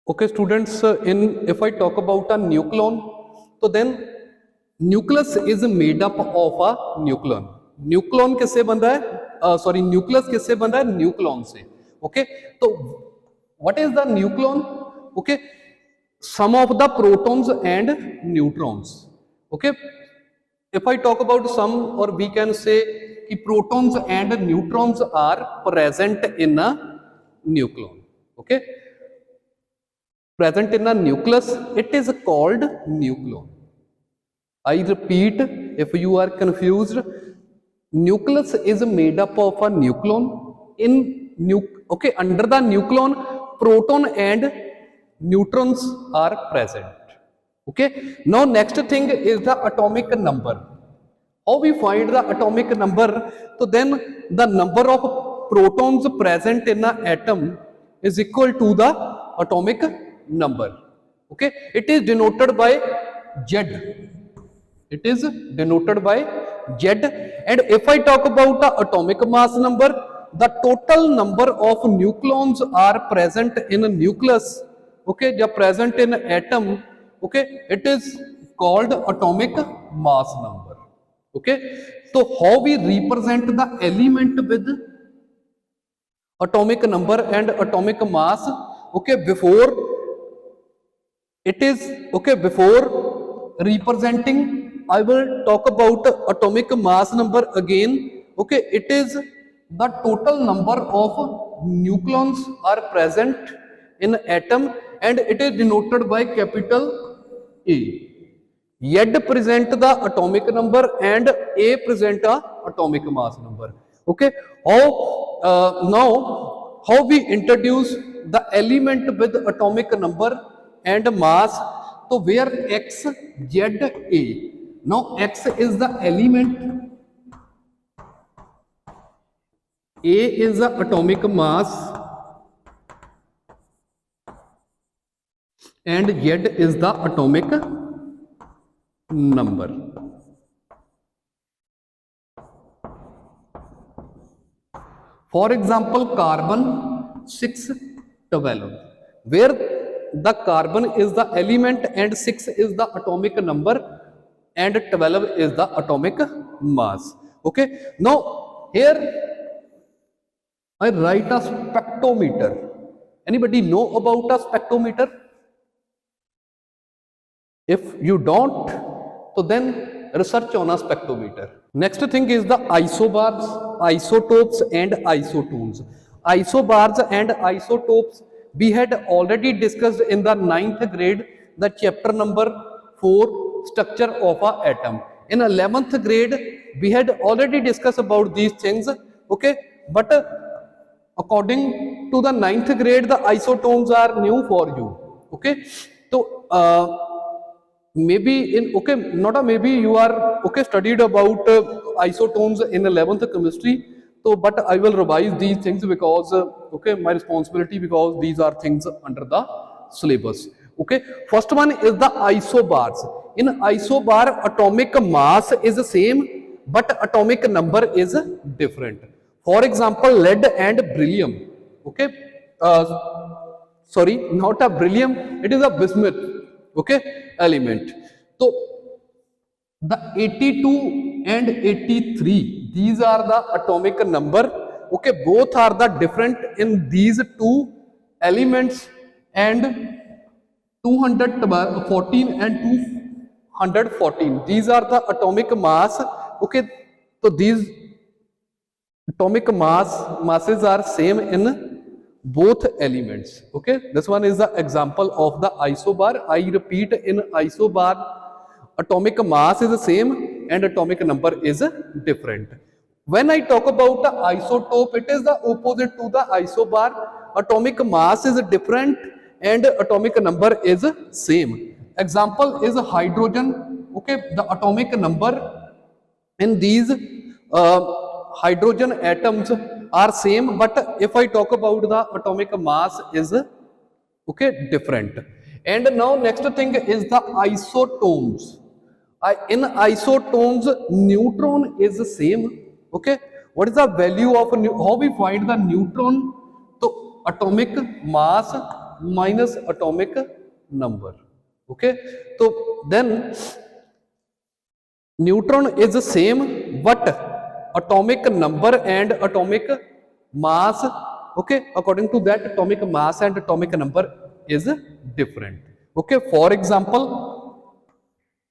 Okay, students, in if I talk about a nucleon, so then nucleus is made up of a nucleon. Nucleon किससे बन रहा है? Sorry, nucleus किससे बन रहा है? Nucleon से. Okay, तो what is the nucleon? Okay, sum of the protons and neutrons. Okay, if I talk about sum, or we can say कि protons and neutrons are present in a nucleon. Okay, present in a nucleus, it is called nucleon. I repeat, if you are confused, nucleus is made up of a nucleon. Okay, under the nucleon, proton and neutrons are present. Okay, now next thing is the atomic number. How we find the atomic number? So then the number of protons present in an atom is equal to the atomic number. Okay, it is denoted by Z. It is denoted by Z. And if I talk about the atomic mass number, the total number of nucleons are present in a nucleus. Okay, they are present in atom. Okay, it is called atomic mass number. Okay, so how we represent the element with atomic number and atomic mass? Okay, before representing, I will talk about atomic mass number again. Okay, it is the total number of nucleons are present in atom, and it is denoted by capital A. Z present the atomic number and A present the atomic mass number. Okay, now how we introduce the element with atomic number and mass? So where X, Z, A. Now X is the element, A is the atomic mass, and Z is the atomic number. For example, carbon 612, where the carbon is the element and 6 is the atomic number and 12 is the atomic mass. Okay, now here I write a spectrometer. Anybody know about a spectrometer? If you don't, so then research on a spectrometer. Next thing is the isobars, isotopes and isotones. Isobars and isotopes we had already discussed in the 9th grade, the chapter number 4, structure of an atom. In 11th grade we had already discussed about these things. Okay, but according to the 9th grade, the isotones are new for you. Okay, so maybe in maybe you are studied about isotones in 11th chemistry. So but I will revise these things because my responsibility, because these are things under the syllabus. Okay, first one is the isobars. In isobar, atomic mass is the same but atomic number is different. For example, lead and beryllium. Okay, sorry, not a beryllium, it is a bismuth. Okay, element. So the 82 and 83, these are the atomic number. Okay, both are the different in these two elements, and 214 and 214, these are the atomic mass. Okay, so these atomic masses are same in both elements. Okay, this one is the example of the isobar. I repeat, in isobar atomic mass is the same and atomic number is different. When I talk about the isotope, it is the opposite to the isobar. Atomic mass is different and atomic number is same. Example is hydrogen. Okay, the atomic number in these hydrogen atoms are same, but if I talk about the atomic mass is different. And now next thing is the isotones. In isotones, neutron is the same. Okay, what is the value of how we find the neutron? So atomic mass minus atomic number. Okay, so then neutron is the same, but atomic number and atomic mass, okay, according to that atomic mass and atomic number is different. Okay, for example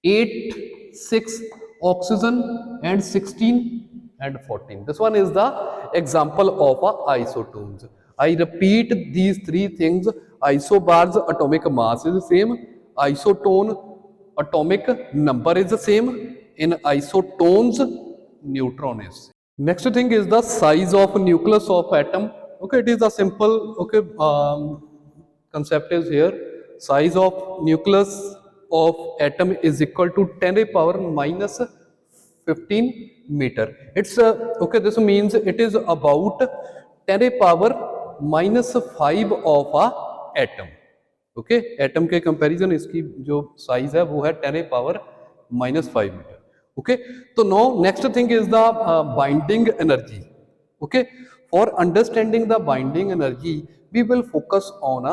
8, 6 oxygen and 16 and 14, this one is the example of isotones. I repeat these three things: isobars atomic mass is the same, isotone atomic number is the same, in isotones neutron is. Next thing is the size of nucleus of atom. Okay, it is a simple, okay, concept is here. Size of nucleus of atom is equal to 10 to the power minus 15 meter. It's okay, this means it is about 10 to the power minus 5 of a atom. Okay, atom के comparison इसकी जो size है वो है 10 to the power minus 5 metre. Okay, तो now next thing is the binding energy. Okay, for understanding the binding energy we will focus on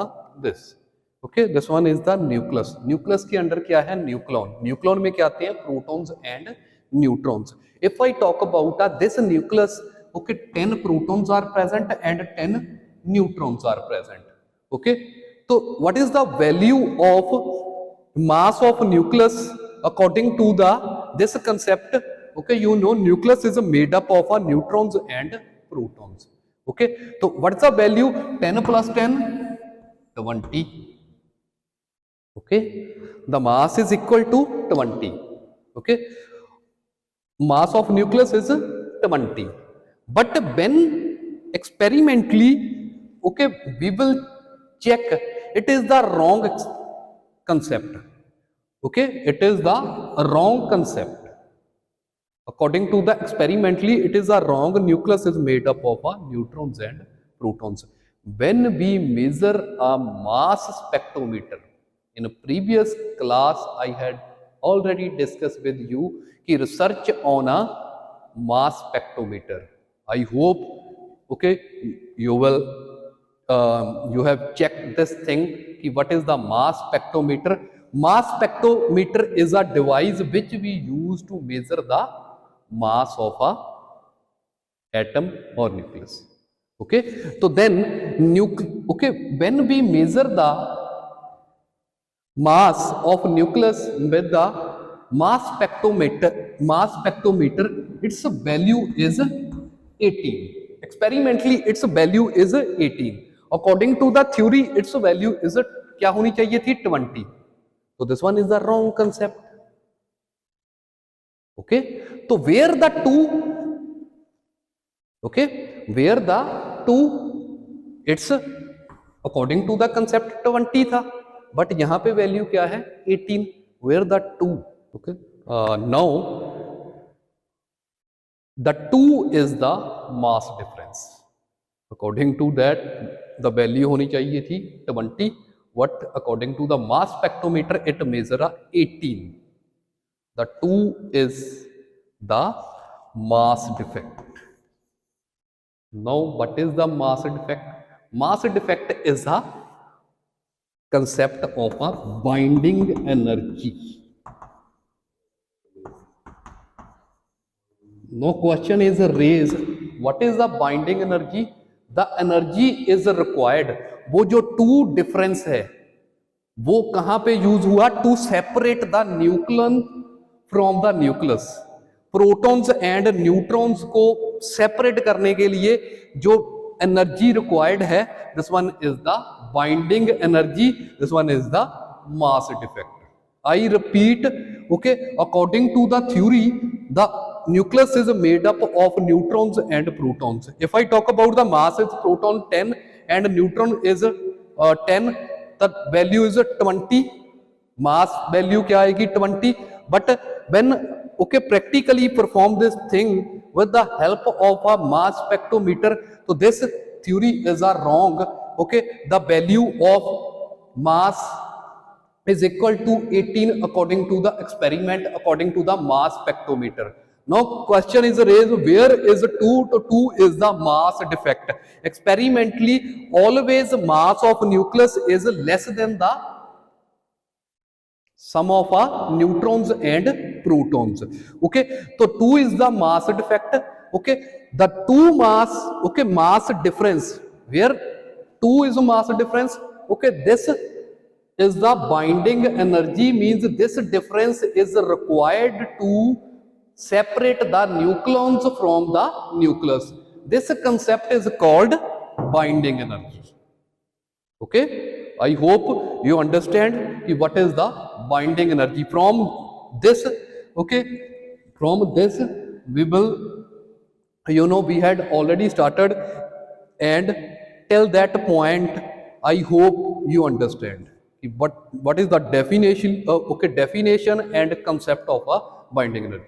this. Okay, this one is the nucleus. Nucleus के अंदर क्या है? न्यूक्लॉन. न्यूक्लॉन में क्या आते हैं? Protons and neutrons. If I talk about this nucleus, okay, 10 protons are present and 10 neutrons are present. Okay, so what is the value of mass of nucleus according to the this concept? Okay, you know nucleus is made up of neutrons and protons. Okay, so what's the value? 10 plus 10, 20. Okay, the mass is equal to 20. Okay, mass of nucleus is 20, but when experimentally, okay, we will check it is the wrong concept. Okay, it is the wrong concept. According to the experimentally, it is a wrong. Nucleus is made up of neutrons and protons. When we measure a mass spectrometer, in a previous class I had already discussed with you ki research on a mass spectrometer. I hope, okay, you will you have checked this thing ki what is the mass spectrometer. Mass spectrometer is a device which we use to measure the mass of a atom or nucleus. Okay, so then okay, when we measure the mass of nucleus with the mass spectrometer, its value is 18. Experimentally its value is 18. According to the theory its value is क्या होनी चाहिए थी? 20. So this one is the wrong concept. Okay, so where the two, okay, where the two, it's according to the concept 20 था, but यहाँ पे value क्या है? 18. Where the two? Okay, now the 2 is the mass difference. According to that the value होनी चाहिए थी 20, what according to the mass spectrometer it measure 18. The 2 is the mass defect. Now what is the mass defect? Mass defect is a concept of a binding energy. No question is raised, what is the binding energy? The energy is required. वो जो 2 difference है वो कहां पे use हुआ? To separate the nucleon from the nucleus. Protons and neutrons को separate करने के लिए जो एनर्जी रिक्वायर्ड है, this one is the binding energy, this one is the mass defect. I repeat, okay, according to the theory, the nucleus is made up of neutrons and protons. If I talk about the mass is proton 10 and neutron is 10, the value is 20. Mass value क्या आएगी? 20. But when, okay, practically perform this thing with the help of a mass spectrometer, so this theory is a wrong. Okay, the value of mass is equal to 18 according to the experiment, according to the mass spectrometer. Now question is raised, where is 2 to 2 is the mass defect. Experimentally always mass of nucleus is less than the sum of neutrons and protons. Okay, so 2 is the mass defect. Okay, the 2 mass, okay, mass difference, where 2 is a mass difference. Okay, this is the binding energy, means this difference is required to separate the nucleons from the nucleus. This concept is called binding energy. Okay, I hope you understand what is the binding energy. From this, okay, from this we will, we had already started, and till that point I hope you understand what is the definition, okay, definition and concept of a binding energy.